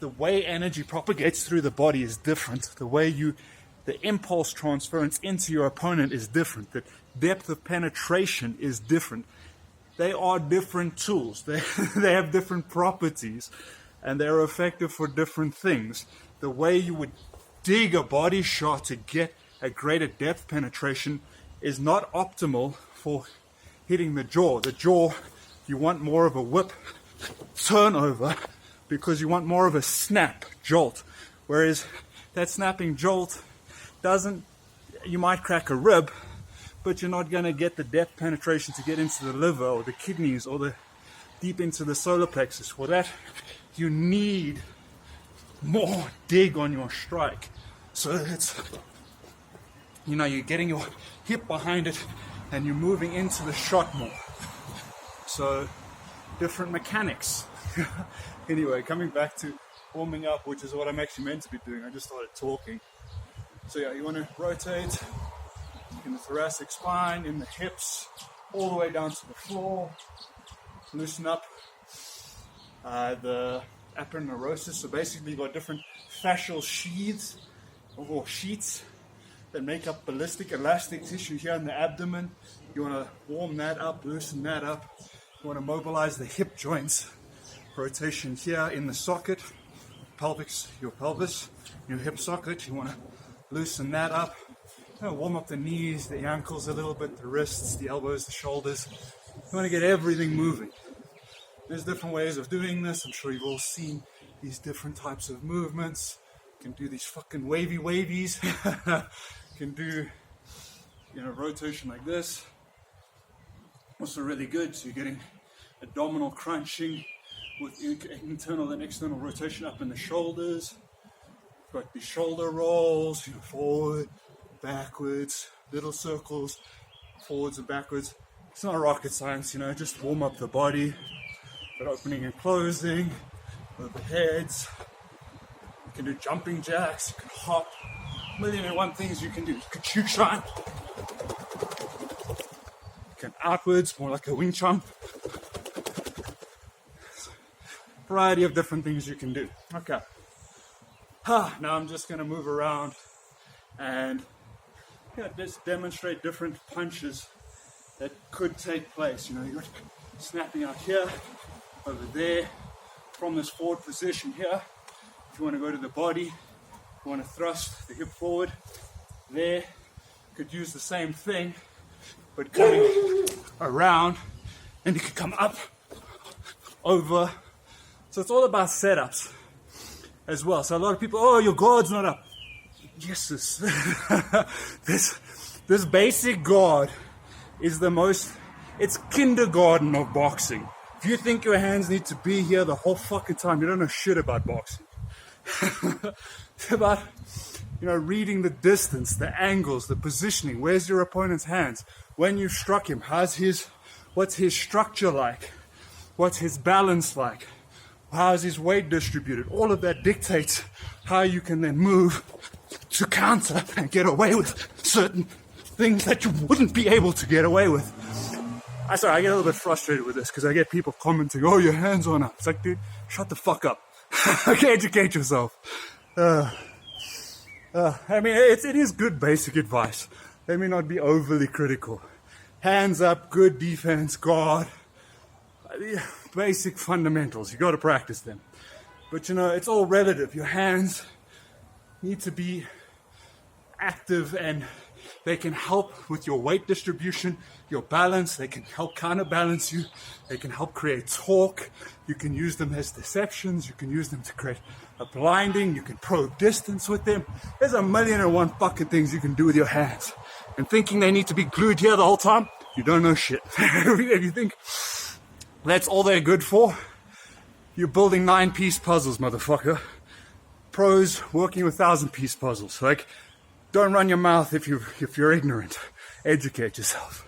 the way energy propagates through the body is different. The impulse transference into your opponent is different. The depth of penetration is different. They are different tools. They have different properties, and they're effective for different things. The way you would dig a body shot to get a greater depth penetration is not optimal for hitting the jaw. The jaw, you want more of a whip turnover because you want more of a snap jolt. Whereas that snapping jolt you might crack a rib, but you're not going to get the depth penetration to get into the liver or the kidneys or the deep into the solar plexus. For that, you need more dig on your strike. So it's, you're getting your hip behind it and you're moving into the shot more. So different mechanics. Anyway, coming back to warming up, which is what I'm actually meant to be doing. I just started talking. So yeah, you want to rotate in the thoracic spine, in the hips, all the way down to the floor. Loosen up the aponeurosis. So basically you've got different fascial sheaths or sheets that make up ballistic elastic tissue here in the abdomen. You want to warm that up, loosen that up. You want to mobilize the hip joints. Rotation here in the socket, your pelvis, your hip socket. You want to loosen that up. Warm up the knees, the ankles a little bit, the wrists, the elbows, the shoulders. You want to get everything moving. There's different ways of doing this. I'm sure you've all seen these different types of movements. You can do these fucking wavies. You can do, rotation like this. Also really good. So you're getting abdominal crunching with internal and external rotation up in the shoulders. Got these shoulder rolls, forward, backwards, little circles, forwards and backwards. It's not rocket science, just warm up the body. Got opening and closing, overheads. You can do jumping jacks, you can hop, 1,000,001 things you can do. You can shoot shine. You can outwards, more like a wing chun. Variety of different things you can do. Okay. Now I'm just going to move around and just demonstrate different punches that could take place. You're snapping out here, over there, from this forward position here. If you want to go to the body, you want to thrust the hip forward. There, you could use the same thing, but coming around, and you could come up, over. So it's all about setups as well. So a lot of people, your guard's not up. Yes, this basic guard is it's kindergarten of boxing. If you think your hands need to be here the whole fucking time, you don't know shit about boxing. It's about, reading the distance, the angles, the positioning. Where's your opponent's hands? When you struck him, what's his structure like? What's his balance like? How's his weight distributed? All of that dictates how you can then move to counter and get away with certain things that you wouldn't be able to get away with. I get a little bit frustrated with this because I get people commenting, your hands aren't up. It's like, dude, shut the fuck up. Okay, educate yourself. It is good basic advice. Let me not be overly critical. Hands up, good defense, guard. Basic fundamentals, you got to practice them. But it's all relative. Your hands need to be active and they can help with your weight distribution, your balance. They can help counterbalance you. They can help create torque. You can use them as deceptions. You can use them to create a blinding. You can probe distance with them. There's 1,000,001 fucking things you can do with your hands. And thinking they need to be glued here the whole time, you don't know shit. If you think that's all they're good for, you're building 9-piece puzzles, motherfucker. Pros working with 1,000-piece puzzles. Don't run your mouth if you're ignorant. Educate yourself.